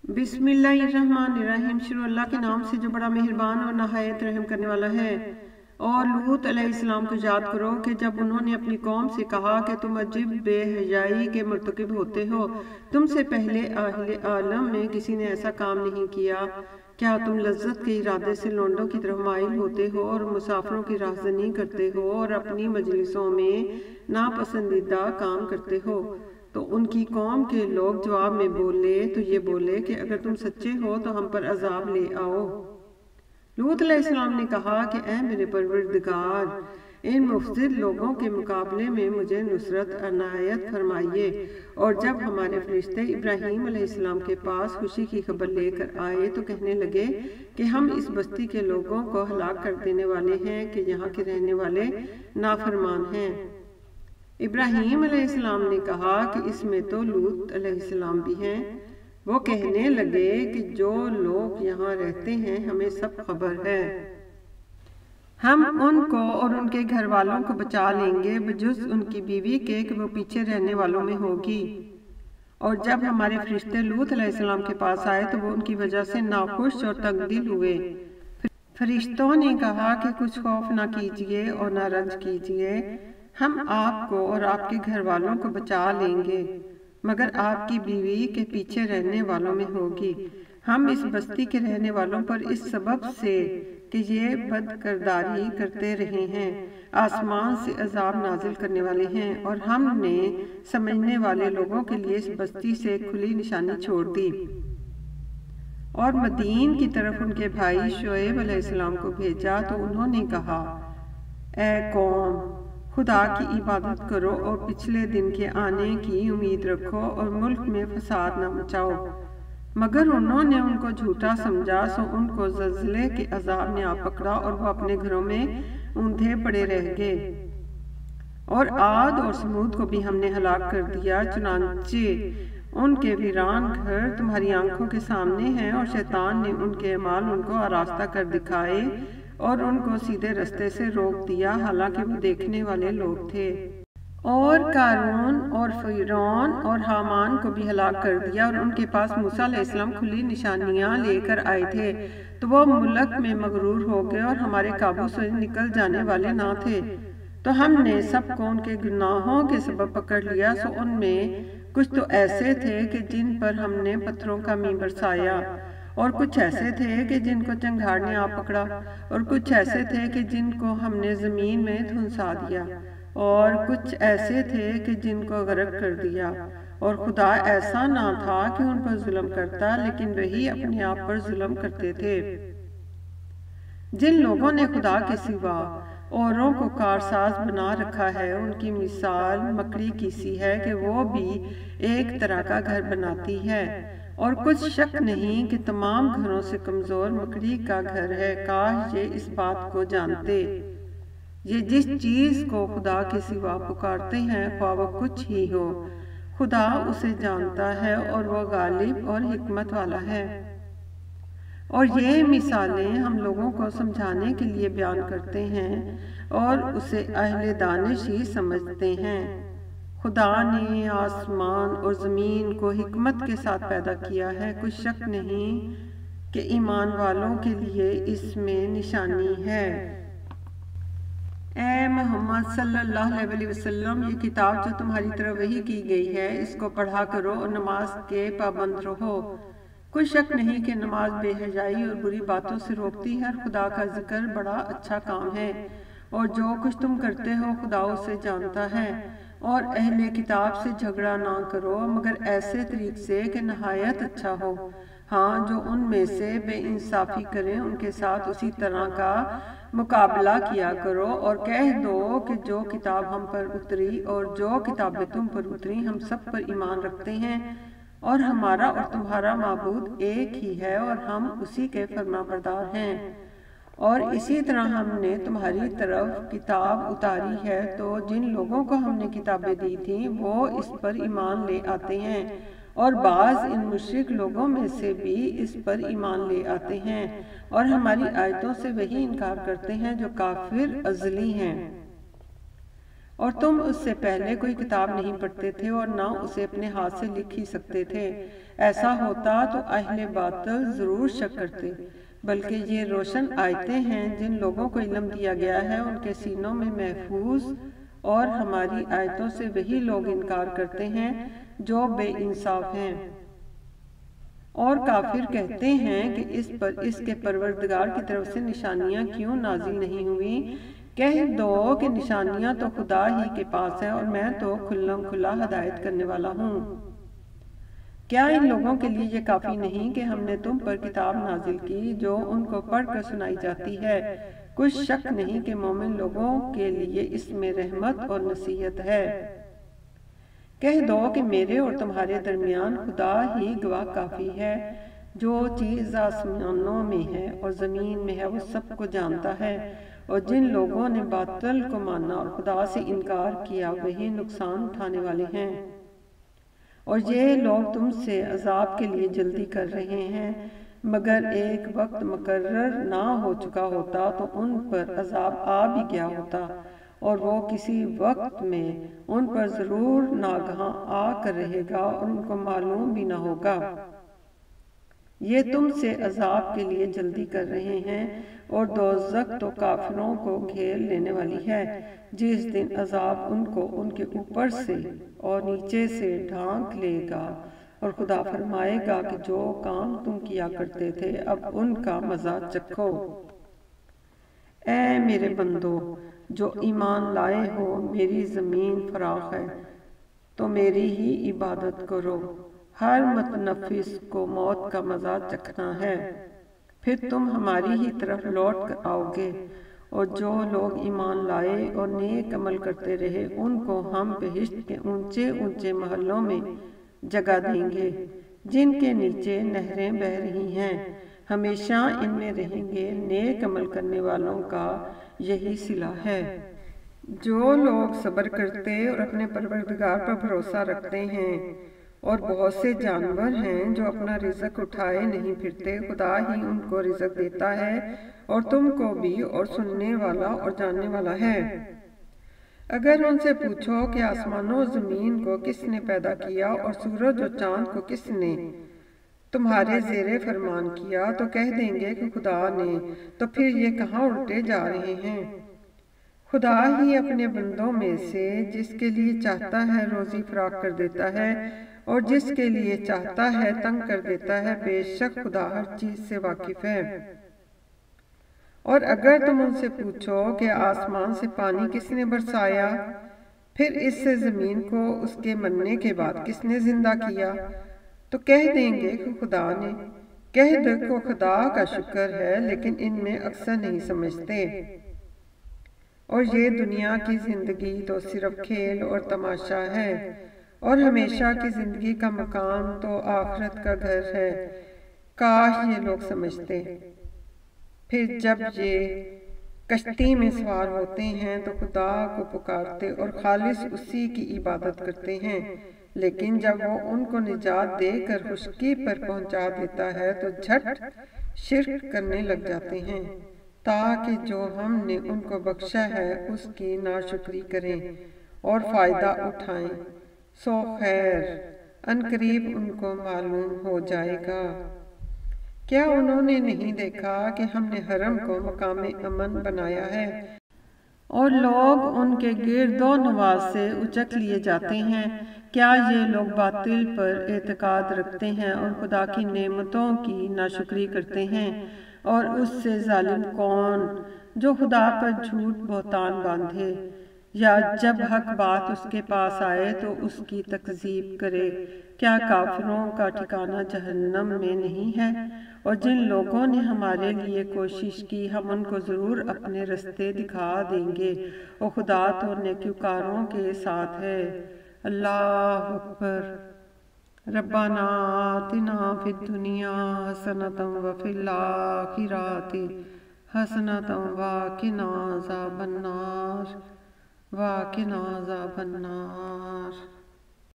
बिस्मिल्लाहिर्रहमानिर्रहीम। शुरू अल्लाह के नाम से जो बड़ा मेहरबान और नहायत रहम करने वाला है। और लूत अलैहिस्सलाम को याद करो कि जब उन्होंने अपनी कौम से कहा कि तुम अजीब बेहयाई के मुर्तकिब होते हो, तुमसे पहले अहले आलम में किसी ने ऐसा काम नहीं किया। क्या तुम लज्जत के इरादे से लोंडों की तरफ माइल होते हो और मुसाफिरों की राहज़नी करते हो और अपनी मजलिसों में नापसंदीदा काम करते हो? तो उनकी कौम के लोग जवाब में बोले तो ये बोले कि अगर तुम सच्चे हो तो हम पर अजाब ले आओ। लूत अलैहिस्सलाम ने कहा कि ऐ मेरे परवरदिगार, इन मुफसिद लोगों के मुकाबले में मुझे नुसरत अनायत फरमाइए। और जब हमारे फरिश्ते इब्राहीम अलैहिस्सलाम के पास खुशी की खबर लेकर आए तो कहने लगे कि हम इस बस्ती के लोगों को हलाक कर देने वाले हैं कि यहाँ के रहने वाले नाफरमान हैं। इब्राहीम अलैहिस्सलाम ने कहा कि इसमें तो लूत अलैहिस्सलाम भी हैं। वो कहने लगे कि जो लोग यहाँ रहते हैं हमें सब खबर है, हम उनको और उनके घर वालों को बचा लेंगे बजुज़ उनकी बीवी के कि वो पीछे रहने वालों में होगी। और जब हमारे फरिश्ते लूत अलैहिस्सलाम के पास आए तो वो उनकी वजह से नाखुश और तंगदिल हुए। फरिश्तों ने कहा कि कुछ खौफ ना कीजिए और ना रंज कीजिए, हम आपको और आपके घर वालों को बचा लेंगे, मगर आपकी बीवी के पीछे रहने वालों में होगी। हम इस बस्ती के रहने वालों पर इस सबब से कि ये बदकिरदारी करते रहे हैं आसमान से अजाब नाजिल करने वाले हैं, और हमने समझने वाले लोगों के लिए इस बस्ती से खुली निशानी छोड़ दी। और मदीन की तरफ उनके भाई शुएब अलैहिस्सलाम को भेजा तो उन्होंने कहा, ऐ कौम, खुदा की इबादत करो और पिछले दिन के आने की उम्मीद रखो और मुल्क में फसाद न मचाओ। मगर उन्होंने उनको झूठा समझा, सो उनको ज़ल्ज़ले के अजाब ने आ पकड़ा और वो अपने घरों में ऊंधे पड़े रह गए। और आद और समूद को भी हमने हलाक कर दिया, चुनांचे उनके वीरान घर तुम्हारी आंखों के सामने हैं, और शैतान ने उनके अमाल उनको आरास्ता कर दिखाए और उनको सीधे रास्ते से रोक दिया, हालांकि वो देखने वाले लोग थे। और कारून और फिरौन और हामान को भी हलाक कर दिया, और उनके पास मूसा अलैहिस्सलाम खुली निशानियां लेकर आए थे, तो वो मुल्क में मगरूर हो गए और हमारे काबू से निकल जाने वाले ना थे। तो हमने सबको उनके गुनाहों के सबब पकड़ लिया। सो उनमें कुछ तो ऐसे थे कि जिन पर हमने पत्थरों का मींह बरसाया, और कुछ ऐसे थे कि जिनको चंगाड़ ने आ पकड़ा, और कुछ ऐसे थे कि जिनको हमने जमीन में धुंसा दिया, और कुछ ऐसे थे कि जिनको गरक कर दिया। और खुदा ऐसा ना था कि उन पर जुल्म करता, लेकिन वही अपने आप पर जुल्म करते थे। जिन लोगों ने खुदा के सिवा औरों को कारसाज बना रखा है, उनकी मिसाल मकड़ी की सी है कि वो भी एक तरह का घर बनाती है, और कुछ शक नहीं कि तमाम घरों से कमजोर मकड़ी का घर है। काश ये इस बात को जानते। ये जिस चीज को खुदा के सिवा पुकारते हैं, ख्वाह वो कुछ ही हो, खुदा उसे जानता है और वो गालिब और हिकमत वाला है। और ये मिसालें हम लोगों को समझाने के लिए बयान करते हैं, और उसे अहले दानिश ही समझते हैं। खुदा ने आसमान और ज़मीन को हिकमत के साथ पैदा किया है, कुछ शक नहीं कि ईमान वालों के लिए इसमें निशानी है। ऐ मोहम्मद सल्लल्लाहु अलैहि वसल्लम, ये किताब जो तुम्हारी तरफ वही की गई है, इसको पढ़ा करो और नमाज के पाबंद रहो। कोई शक नहीं कि नमाज बेहयाई और बुरी बातों से रोकती है, और खुदा का जिक्र बड़ा अच्छा काम है, और जो कुछ तुम करते हो खुदा उसे जानता है। और अहले किताब से झगड़ा ना करो, मगर ऐसे तरीक से कि नहायत अच्छा हो। हाँ, जो उनमें से बेइंसाफी करें उनके साथ उसी तरह का मुकाबला किया करो, और कह दो कि जो किताब हम पर उतरी और जो किताबें तुम पर उतरी, हम सब पर ईमान रखते हैं, और हमारा और तुम्हारा माबूद एक ही है, और हम उसी के फरमाबरदार हैं। और इसी तरह हमने तुम्हारी तरफ किताब उतारी है, तो जिन लोगों को हमने किताबें दी थीं वो इस पर ईमान ले आते हैं, और बाज़ इन मुशरिक लोगों में से भी इस पर ईमान ले आते हैं, और हमारी आयतों से वही इनकार करते हैं जो काफिर अज़ली हैं। اور تم اس سے پہلے کوئی کتاب نہیں پڑھتے تھے اور نہ اسے اپنے ہاتھ سے لکھ ہی سکتے تھے۔ ایسا ہوتا تو اہل باطل ضرور شک کرتے، بلکہ یہ روشن آیتیں ہیں جن لوگوں کو علم دیا گیا ہے ان کے سینوں میں محفوظ، اور ہماری آیتوں سے وہی لوگ انکار کرتے ہیں جو بے انصاف ہیں۔ اور کافر کہتے ہیں کہ اس کے پروردگار کی طرف سے نشانیاں کیوں نازل نہیں ہوئیں؟ کہہ دو کہ نشانیاں تو خدا ہی کے پاس ہیں اور میں تو کھلم کھلا ہدایت کرنے والا ہوں۔ کیا ان لوگوں کے لیے یہ کافی نہیں کہ ہم نے تم پر کتاب نازل کی جو ان کو پڑھ کر سنائی جاتی ہے؟ کچھ شک نہیں کہ مومن لوگوں کے لیے اس میں رحمت اور نصیحت ہے۔ کہہ دو کہ میرے اور تمہارے درمیان خدا ہی گواہ کافی ہے، جو چیز آسمانوں میں ہے اور زمین میں ہے وہ سب کو جانتا ہے، اور جن لوگوں نے باطل کو مانا اور خدا سے انکار کیا وہی نقصان اٹھانے والے ہیں۔ اور یہ لوگ تم سے عذاب کے لیے جلدی کر رہے ہیں، مگر ایک وقت مقرر نہ ہو چکا ہوتا تو ان پر عذاب آ بھی گیا ہوتا، اور وہ کسی وقت میں ان پر ضرور ناگہاں آ کر رہے گا اور ان کو معلوم بھی نہ ہوگا۔ یہ تم سے عذاب کے لیے جلدی کر رہے ہیں، اور دوزخ تو کافروں کو گھیر لینے والی ہے، جس دن عذاب ان کو ان کے اوپر سے اور نیچے سے ڈھانک لے گا، اور خدا فرمائے گا کہ جو کام تم کیا کرتے تھے اب ان کا مزہ چکھو۔ اے میرے بندو جو ایمان لائے ہو، میری زمین فراخ ہے تو میری ہی عبادت کرو۔ ہر متنفس کو موت کا مزہ چکھنا ہے، پھر تم ہماری ہی طرف لوٹ کر آؤ گے، اور جو لوگ ایمان لائے اور نیک عمل کرتے رہے ان کو ہم بہشت کے اونچے اونچے محلوں میں جگہ دیں گے، جن کے نیچے نہریں بہہ رہی ہیں، ہمیشہ ان میں رہیں گے۔ نیک عمل کرنے والوں کا یہی صلہ ہے۔ جو لوگ صبر کرتے اور اپنے پروردگار پر بھروسہ رکھتے ہیں، اور بہت سے جانور ہیں جو اپنا رزق اٹھائے نہیں پھرتے، خدا ہی ان کو رزق دیتا ہے اور تم کو بھی، اور سننے والا اور جاننے والا ہے۔ اگر ان سے پوچھو کہ آسمانوں اور زمین کو کس نے پیدا کیا اور سورج اور چاند کو کس نے تمہارے زیر فرمان کیا، تو کہہ دیں گے کہ خدا نے، تو پھر یہ کہاں الٹے جا رہے ہیں؟ خدا ہی اپنے بندوں میں سے جس کے لیے چاہتا ہے روزی فراخ کر دیتا ہے، اور جس کے لیے چاہتا ہے تنگ کر دیتا ہے، بے شک خدا ہر چیز سے واقف ہے۔ اور اگر تم ان سے پوچھو کہ آسمان سے پانی کس نے برسایا، پھر اس سے زمین کو اس کے مرنے کے بعد کس نے زندہ کیا، تو کہہ دیں گے کہ خدا نے۔ کہہ دو کہ خدا کا شکر ہے، لیکن ان میں اکثر نہیں سمجھتے۔ اور یہ دنیا کی زندگی تو صرف کھیل اور تماشا ہے، اور ہمیشہ کی زندگی کا مقام تو آخرت کا گھر ہے۔ کاش یہ لوگ سمجھتے۔ پھر جب یہ کشتی میں سوار ہوتے ہیں تو خدا کو پکارتے اور خالص اسی کی عبادت کرتے ہیں، لیکن جب وہ ان کو نجات دے کر خشکی پر پہنچا دیتا ہے تو جھٹ شرک کرنے لگ جاتے ہیں، تاکہ جو ہم نے ان کو بخشا ہے اس کی ناشکری کریں اور فائدہ اٹھائیں۔ سو خیر عنقریب ان کو معلوم ہو جائے گا۔ کیا انہوں نے نہیں دیکھا کہ ہم نے حرم کو مقام امن بنایا ہے، اور لوگ ان کے گرد و نواح سے اچک لیے جاتے ہیں؟ کیا یہ لوگ باطل پر اعتقاد رکھتے ہیں اور خدا کی نعمتوں کی ناشکری کرتے ہیں؟ اور اس سے ظالم کون جو خدا پر جھوٹ بہتان باندھے، یا جب حق بات اس کے پاس آئے تو اس کی تکذیب کرے؟ کیا کافروں کا ٹھکانہ جہنم میں نہیں ہے؟ اور جن لوگوں نے ہمارے لیے کوشش کی ہم ان کو ضرور اپنے رستے دکھا دیں گے، اور خدا تو نیکوکاروں کے ساتھ ہے۔ اللہ اکبر۔ ربنا آتنا فی الدنیا حسنۃ وفی الآخرۃ حسنۃ وقنا عذاب النار۔